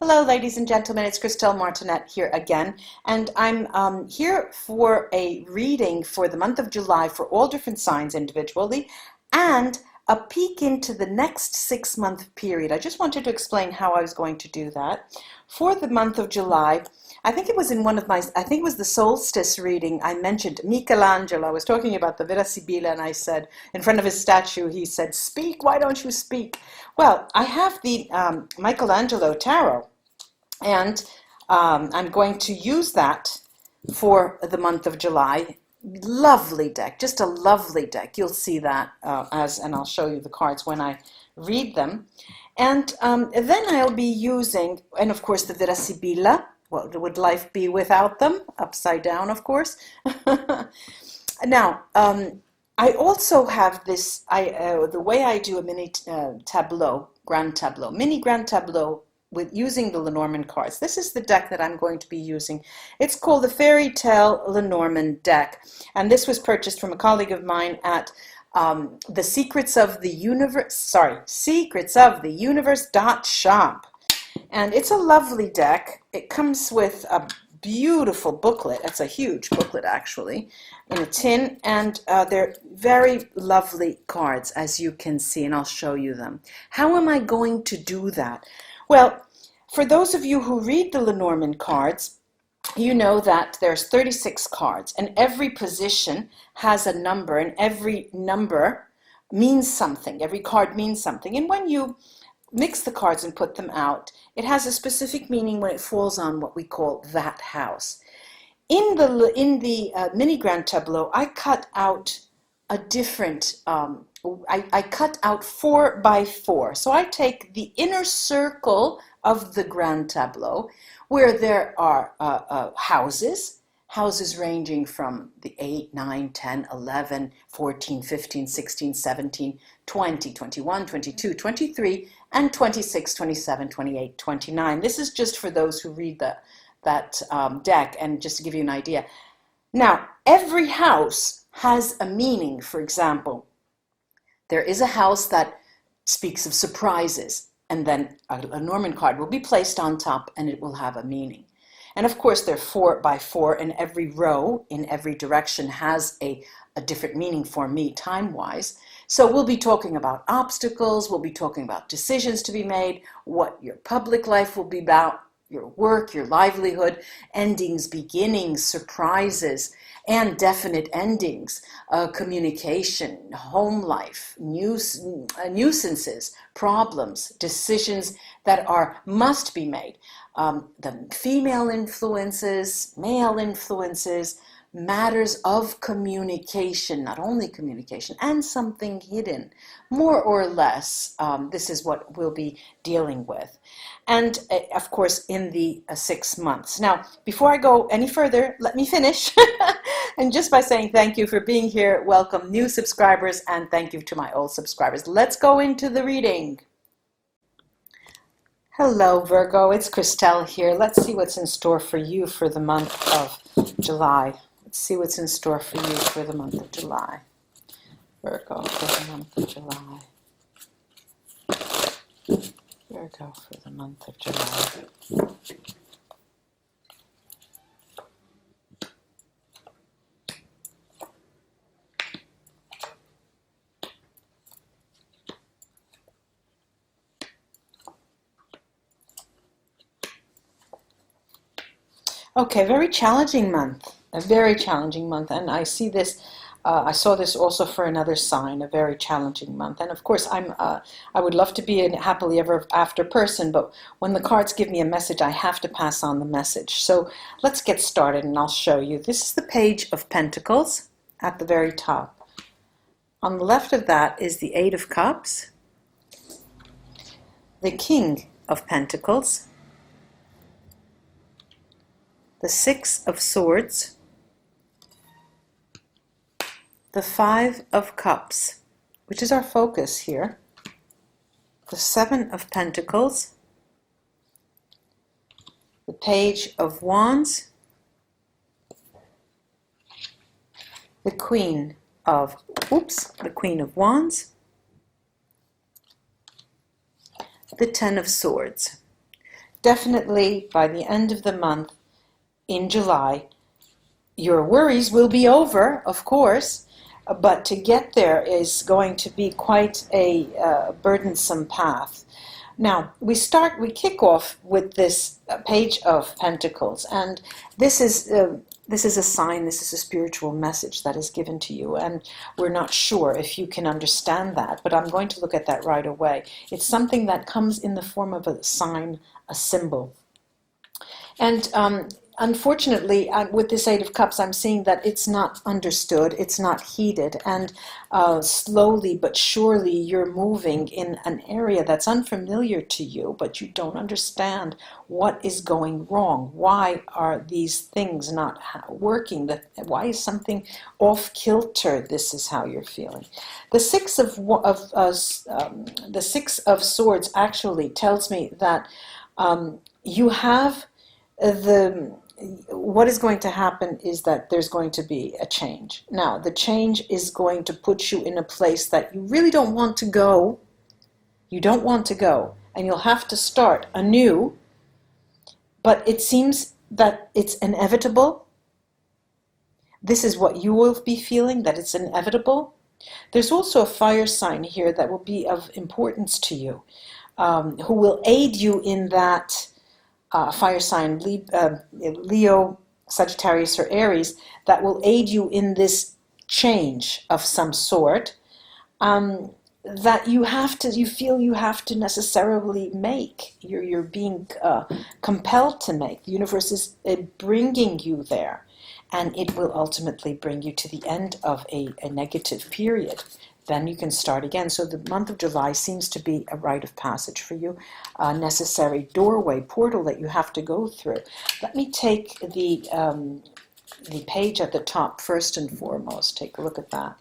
Hello, ladies and gentlemen, it's Christelle Martinette here again, and I'm here for a reading for the month of July for all different signs individually, and a peek into the next 6-month period. I just wanted to explain how I was going to do that. For the month of July, I think it was in I think it was the solstice reading, I mentioned Michelangelo. I was talking about the Vera Sibilla, and I said, in front of his statue, he said, "Speak, why don't you speak?" Well, I have the Michelangelo Tarot, and I'm going to use that for the month of July. Lovely deck, just a lovely deck. You'll see that and I'll show you the cards when I read them. And then I'll be using, and of course, the Vera Sibilla. What would life be without them? Upside down, of course. Now, I also have this, the way I do a mini tableau, grand tableau, mini grand tableau with using the Lenormand cards. This is the deck that I'm going to be using. It's called the Fairy Tale Lenormand deck, and this was purchased from a colleague of mine at the Secrets of the Universe.shop. And it's a lovely deck. It comes with a beautiful booklet. It's a huge booklet, actually, in a tin, and they're very lovely cards, as you can see, and I'll show you them. How am I going to do that? Well, for those of you who read the Lenormand cards, you know that there's 36 cards, and every position has a number, and every number means something. Every card means something. And when you mix the cards and put them out, it has a specific meaning when it falls on what we call that house. In the mini grand tableau, I cut out a different, I cut out 4 by 4. So I take the inner circle of the grand tableau, where there are houses ranging from the 8, 9, 10, 11, 14, 15, 16, 17, 20, 21, 22, 23, and 26, 27, 28, 29. This is just for those who read that deck, and just to give you an idea. Now, every house has a meaning. For example, there is a house that speaks of surprises, and then a Norman card will be placed on top, and it will have a meaning. And of course, they're 4 by 4, and every row in every direction has a different meaning for me time-wise. So we'll be talking about obstacles, we'll be talking about decisions to be made, what your public life will be about, your work, your livelihood, endings, beginnings, surprises, and definite endings, communication, home life, nuisances, problems, decisions that must be made. The female influences, male influences, matters of communication, not only communication, and something hidden, more or less. This is what we'll be dealing with. And of course, in the 6 months. Now, before I go any further, let me finish. And just by saying thank you for being here, welcome new subscribers, and thank you to my old subscribers. Let's go into the reading. Hello, Virgo. It's Christelle here. Let's see what's in store for you for the month of July. Let's see what's in store for you for the month of July. Virgo for the month of July. Virgo for the month of July. Okay, very challenging month, a very challenging month, and I see this, I saw this also for another sign, a very challenging month. And of course, I would love to be a happily ever after person, but when the cards give me a message, I have to pass on the message. So let's get started, and I'll show you. This is the Page of Pentacles at the very top. On the left of that is the 8 of Cups, the King of Pentacles, the 6 of Swords, the 5 of Cups, which is our focus here, the 7 of Pentacles, the Page of Wands, the Queen of Wands, the 10 of Swords. definitely by the end of the month in July, your worries will be over, of course, but to get there is going to be quite a burdensome path. Now, we kick off with this Page of Pentacles, and this is a sign, this is a spiritual message that is given to you, and we're not sure if you can understand that, but I'm going to look at that right away. It's something that comes in the form of a sign, a symbol. And unfortunately, with this Eight of Cups, I'm seeing that it's not understood, it's not heeded, and slowly but surely you're moving in an area that's unfamiliar to you, but you don't understand what is going wrong. Why are these things not working? Why is something off kilter? This is how you're feeling. The Six of Swords actually tells me that you have what is going to happen is that there's going to be a change. Now, the change is going to put you in a place that you really don't want to go. You don't want to go, and you'll have to start anew, but it seems that it's inevitable. This is what you will be feeling, that it's inevitable. There's also a fire sign here that will be of importance to you, who will aid you in that fire sign, Leo, Sagittarius, or Aries, that will aid you in this change of some sort that you feel you have to necessarily make. You're being compelled to make. The universe is bringing you there, and it will ultimately bring you to the end of a negative period. Then you can start again. So the month of July seems to be a rite of passage for you, a necessary doorway, portal that you have to go through. Let me take the page at the top first and foremost. Take a look at that.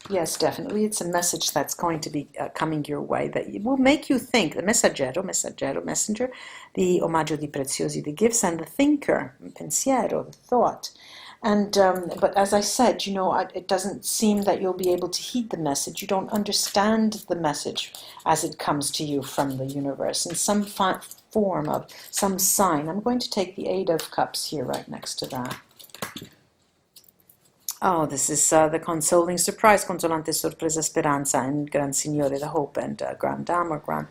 Yes, definitely. It's a message that's going to be coming your way that will make you think. The messenger, the omaggio di preziosi, the gifts, and the thinker, pensiero, the thought. And but as I said, it doesn't seem that you'll be able to heed the message. You don't understand the message as it comes to you from the universe in some form of some sign. I'm going to take the Eight of Cups here right next to that. Oh, this is the consoling surprise, consolante sorpresa speranza, and Gran Signore, the hope, and Grand Dame, or Gran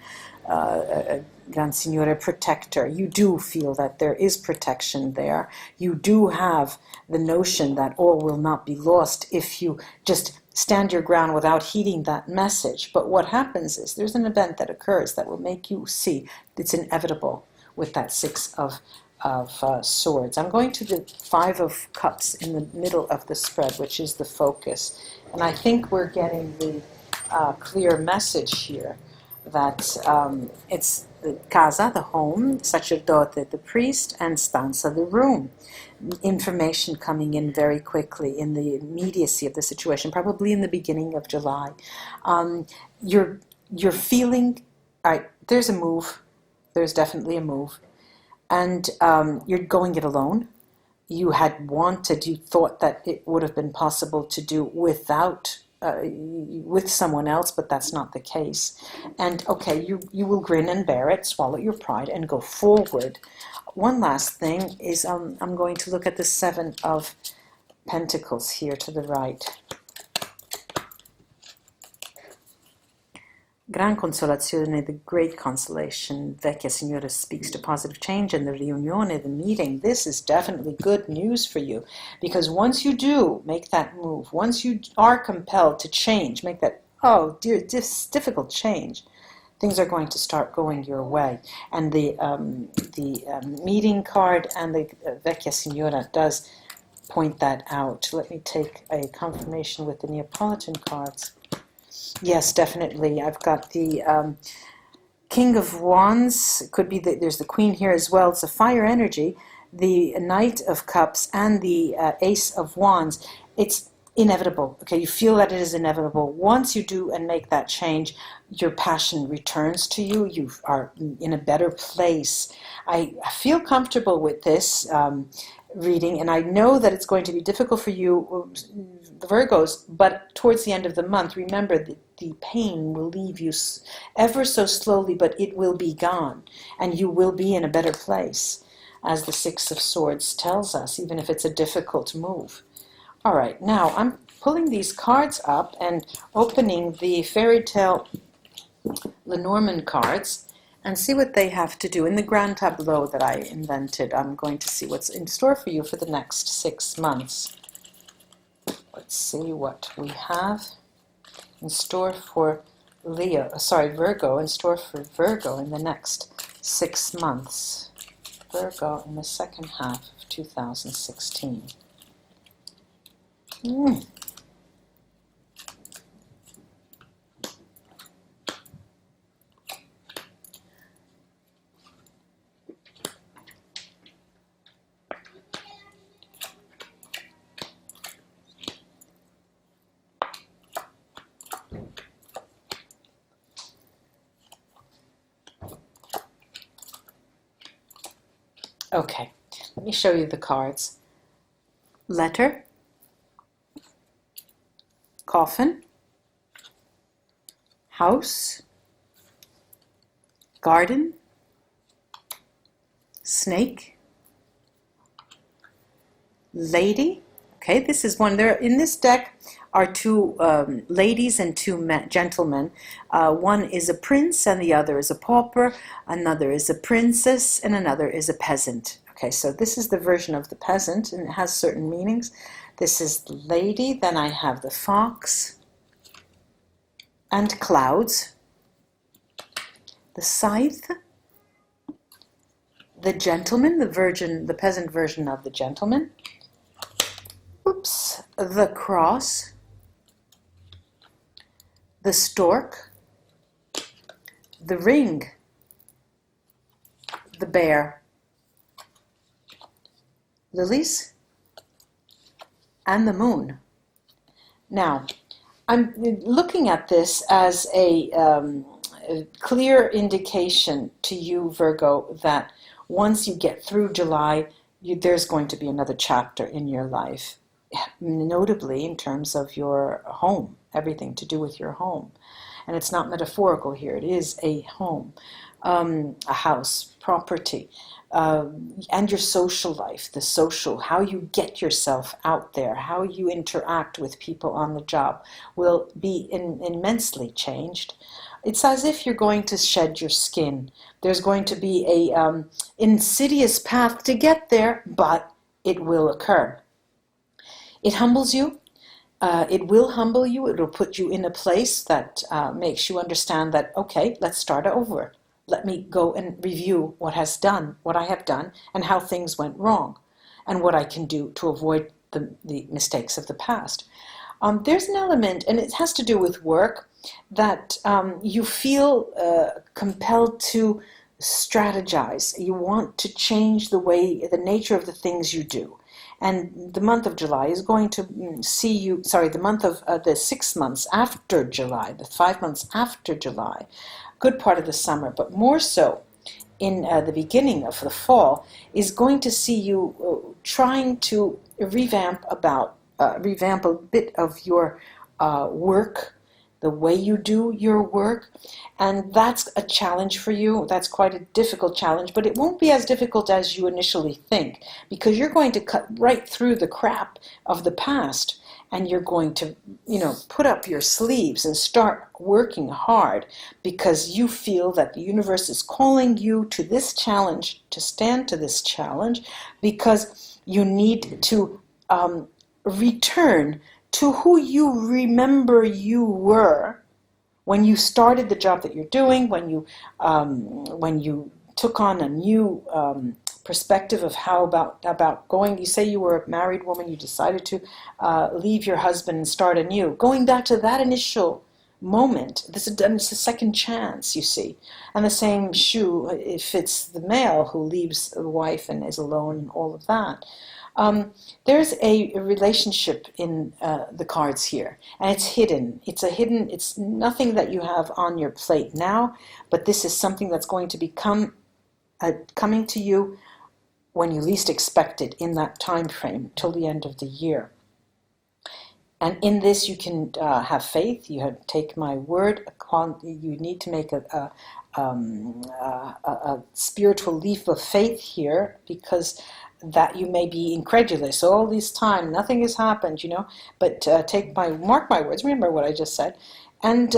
Signore, protector. You do feel that there is protection there. You do have the notion that all will not be lost if you just stand your ground without heeding that message. But what happens is there's an event that occurs that will make you see it's inevitable with that Six of Swords. I'm going to the Five of Cups in the middle of the spread, which is the focus. And I think we're getting the clear message here that it's the casa, the home, sacerdote, the priest, and stanza, the room. Information coming in very quickly in the immediacy of the situation, probably in the beginning of July. You're feeling, all right, there's a move. There's definitely a move. And you're going it alone. You thought that it would have been possible to do with someone else, but that's not the case. And okay, you will grin and bear it, swallow your pride, and go forward. One last thing is I'm going to look at the Seven of Pentacles here to the right. Gran consolazione, the great consolation. Vecchia Signora speaks to positive change, and the riunione, the meeting. This is definitely good news for you, because once you do make that move, once you are compelled to change, make that, oh dear, difficult change, things are going to start going your way. And the meeting card and the Vecchia Signora does point that out. Let me take a confirmation with the Neapolitan cards. Yes, definitely. I've got the King of Wands. Could be there's the Queen here as well. It's a fire energy. The Knight of Cups and the Ace of Wands. It's inevitable. Okay, you feel that it is inevitable. Once you do and make that change, your passion returns to you. You are in a better place. I feel comfortable with this reading, and I know that it's going to be difficult for you, the Virgos, but towards the end of the month, remember the pain will leave you ever so slowly, but it will be gone, and you will be in a better place, as the Six of Swords tells us, even if it's a difficult move. All right, now I'm pulling these cards up and opening the Fairy Tale Lenormand cards and see what they have to do. In the Grand Tableau that I invented, I'm going to see what's in store for you for the next 6 months. Let's see what we have in store for Virgo, in store for Virgo in the next 6 months. Virgo in the second half of 2016. Okay, let me show you the cards. Letter, coffin, house, garden, snake, lady. Okay, this is one. There in this deck are two ladies and two gentlemen. One is a prince and the other is a pauper. Another is a princess and another is a peasant. Okay, so this is the version of the peasant, and it has certain meanings. This is the lady. Then I have the fox and clouds, the scythe, the gentleman, the peasant version of the gentleman. Oops, the cross, the stork, the ring, the bear, lilies, and the moon. Now, I'm looking at this as a clear indication to you, Virgo, that once you get through July, there's going to be another chapter in your life, notably in terms of your home, everything to do with your home. And it's not metaphorical here, it is a home, a house, property, and your social life, how you get yourself out there, how you interact with people on the job will be immensely changed. It's as if you're going to shed your skin. There's going to be a insidious path to get there, but it will occur. It humbles you. It will humble you. It will put you in a place that makes you understand that, okay, let's start over. Let me go and review what I have done, and how things went wrong, and what I can do to avoid the mistakes of the past. There's an element, and it has to do with work, that you feel compelled to strategize. You want to change the nature of the things you do. And the month of July is going to see you, the month of the 6 months after July, the 5 months after July, good part of the summer, but more so in the beginning of the fall, is going to see you trying to revamp a bit of your work, the way you do your work, and that's a challenge for you. That's quite a difficult challenge, but it won't be as difficult as you initially think, because you're going to cut right through the crap of the past, and you're going to, put up your sleeves and start working hard, because you feel that the universe is calling you to this challenge, to stand to this challenge, because you need to return to who you remember you were when you started the job that you're doing, when you took on a new perspective of how about going. You say you were a married woman, you decided to leave your husband and start anew. Going back to that initial moment, it's a second chance, you see. And the same shoe if it's the male who leaves the wife and is alone and all of that. There's a relationship in the cards here, and it's hidden. It's nothing that you have on your plate now, but this is something that's going to become coming to you when you least expect it, in that time frame till the end of the year. And in this, you can have faith. You have, take my word. You need to make a spiritual leap of faith here, because that you may be incredulous. All this time, nothing has happened, you know. But mark my words. Remember what I just said. And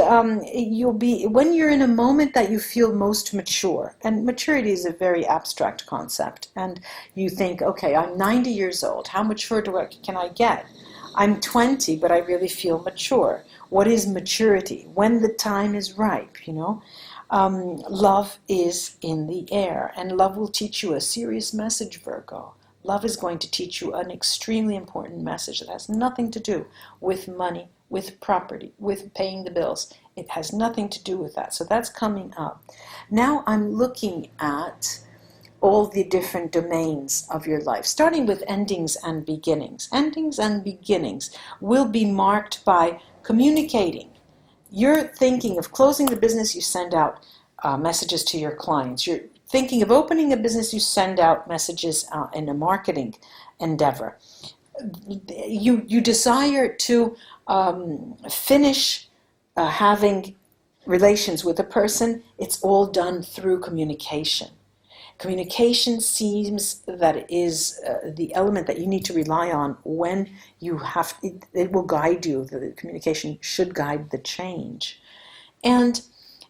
you'll be, when you're in a moment that you feel most mature, and maturity is a very abstract concept, and you think, okay, I'm 90 years old. How mature can I get? I'm 20, but I really feel mature. What is maturity? When the time is ripe, you know. Love is in the air, and love will teach you a serious message, Virgo. Love is going to teach you an extremely important message that has nothing to do with money, with property, with paying the bills. It has nothing to do with that. So that's coming up. Now I'm looking at all the different domains of your life, starting with endings and beginnings. Endings and beginnings will be marked by communicating. You're thinking of closing the business, you send out messages to your clients. You're thinking of opening a business, you send out messages in a marketing endeavor. You desire to finish having relations with a person. It's all done through communication. Communication seems that it is the element that you need to rely on when you have, it will guide you. The communication should guide the change. And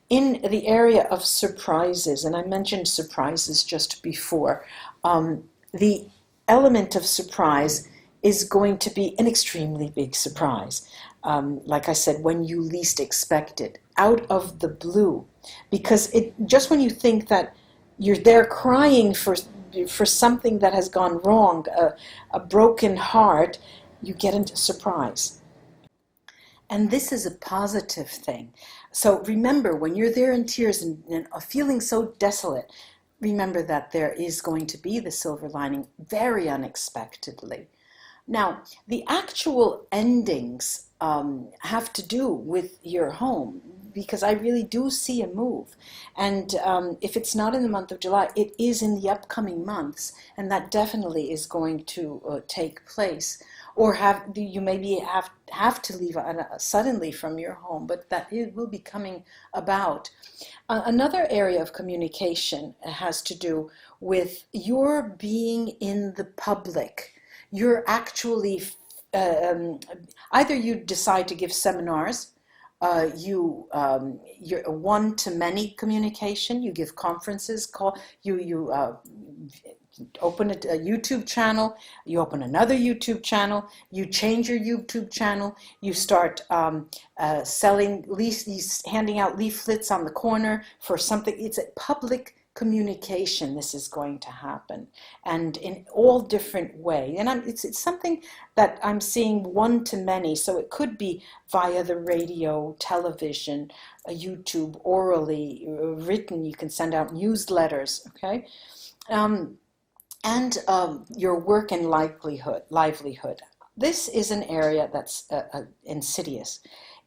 in the area of surprises, and I mentioned surprises just before, the element of surprise is going to be an extremely big surprise. Like I said, when you least expect it, out of the blue. Because just when you think that you're there crying for something that has gone wrong, a broken heart, you get into surprise. And this is a positive thing. So remember, when you're there in tears and feeling so desolate, remember that there is going to be the silver lining very unexpectedly. Now, the actual endings have to do with your home, because I really do see a move. And if it's not in the month of July, it is in the upcoming months, and that definitely is going to take place. Or you maybe have to leave suddenly from your home, but that it will be coming about. Another area of communication has to do with your being in the public. You're actually, either you decide to give seminars, you're a one-to-many communication, you give conferences, you open a YouTube channel, you open another YouTube channel, you change your YouTube channel, you start selling, handing out leaflets on the corner for something. It's a public communication. This is going to happen, and in all different ways. And it's something that I'm seeing one-to-many, so it could be via the radio, television, YouTube, orally, written. You can send out newsletters, okay? And your work and livelihood. This is an area that's insidious.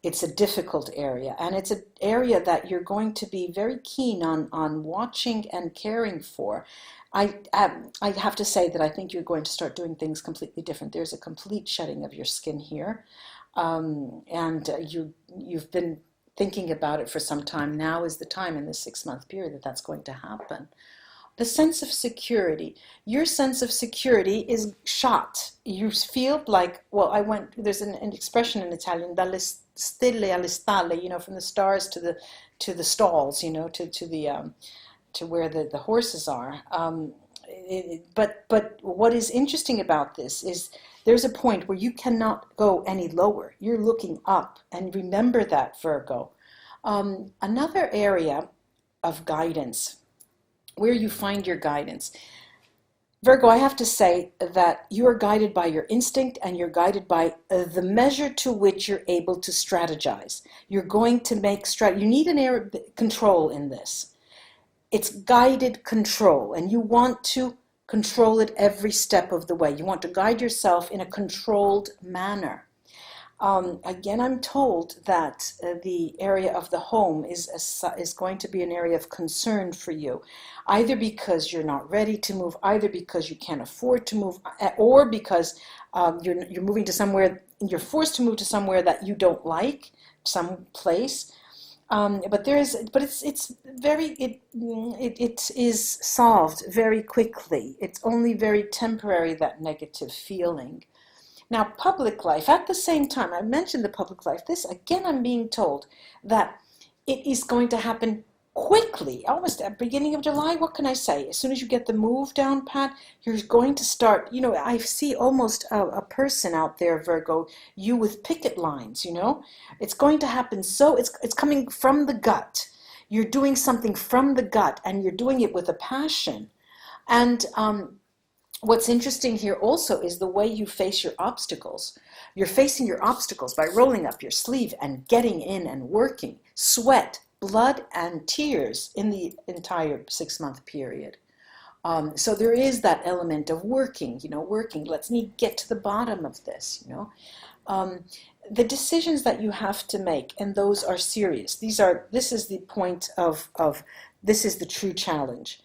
It's a difficult area, and it's an area that you're going to be very keen on watching and caring for. I have to say that I think you're going to start doing things completely different. There's a complete shedding of your skin here, and you've been thinking about it for some time. Now is the time in this 6-month period that's going to happen. The sense of security. Your sense of security is shot. You feel like, well, there's an expression in Italian, dalle stelle alle stalle, you know, from the stars to the stalls, you know, to where the horses are. But what is interesting about this is there's a point where you cannot go any lower. You're looking up, and remember that, Virgo. Another area of guidance, where you find your guidance. Virgo, I have to say that you are guided by your instinct, and you're guided by the measure to which you're able to strategize. You're going to make you need an air control in this. It's guided control, and you want to control it every step of the way. You want to guide yourself in a controlled manner. Again, I'm told that the area of the home is going to be an area of concern for you, either because you're not ready to move, either because you can't afford to move, or because you're moving to somewhere you're forced to move to somewhere that you don't like, some place. But it is solved very quickly. It's only very temporary, that negative feeling. Now, public life, at the same time, I mentioned the public life. This, again, I'm being told that it is going to happen quickly, almost at the beginning of July. What can I say? As soon as you get the move down pat, you're going to start, I see almost a person out there, Virgo, you with picket lines, It's going to happen, so it's coming from the gut. You're doing something from the gut, and you're doing it with a passion. And what's interesting here also is the way you face your obstacles. You're facing your obstacles by rolling up your sleeve and getting in and working, sweat, blood, and tears in the entire 6-month period. So there is that element of working, let's get to the bottom of this, The decisions that you have to make, and those are serious. This is the point this is the true challenge.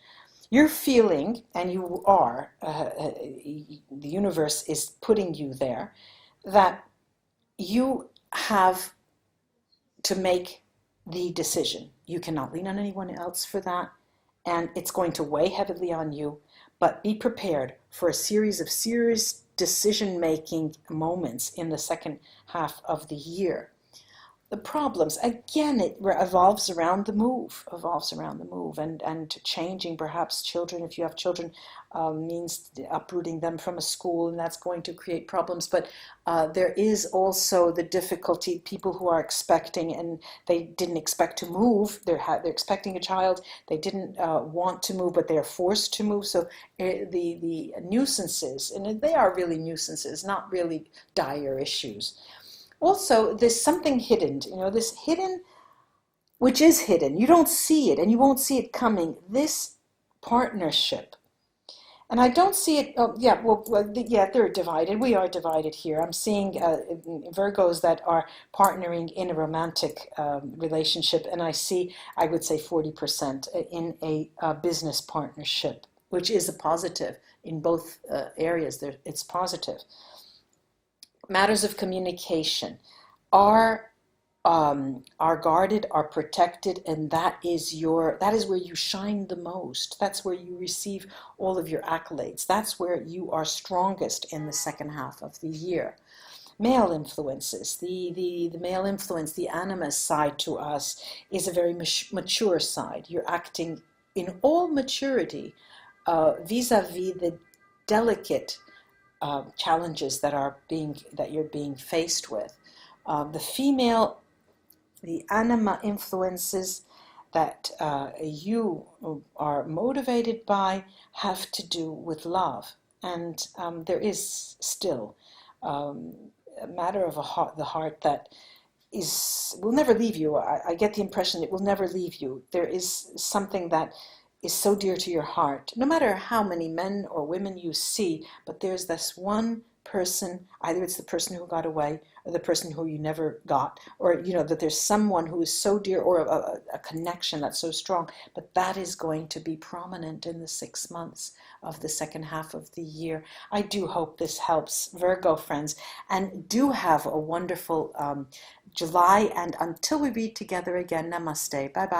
You're feeling, and you are, the universe is putting you there, that you have to make the decision. You cannot lean on anyone else for that, and it's going to weigh heavily on you, but be prepared for a series of serious decision-making moments in the second half of the year. The problems, again, it revolves around the move, and changing perhaps children. If you have children, means uprooting them from a school, and that's going to create problems. But there is also the difficulty, people who are expecting, and they didn't expect to move, they're expecting a child, they didn't want to move, but they're forced to move. So the nuisances, and they are really nuisances, not really dire issues. Also, there's something hidden, this hidden, which is hidden. You don't see it, and you won't see it coming. This partnership. And I don't see it, they're divided. We are divided here. I'm seeing Virgos that are partnering in a romantic relationship, and I would say 40% in a business partnership, which is a positive in both areas. It's positive. Matters of communication are guarded, are protected, and that is where you shine the most. That's where you receive all of your accolades. That's where you are strongest in the second half of the year. Male influences, the male influence, the animus side to us is a very mature side. You're acting in all maturity vis-a-vis the delicate challenges that you're being faced with. The anima influences that you are motivated by have to do with love, and there is still a matter of the heart that will never leave you. I get the impression it will never leave you. There is something that is so dear to your heart, no matter how many men or women you see, but there's this one person, either it's the person who got away or the person who you never got, or that there's someone who is so dear, or a connection that's so strong, but that is going to be prominent in the 6 months of the second half of the year. I do hope this helps, Virgo friends, and do have a wonderful July, and until we read together again, namaste, bye-bye.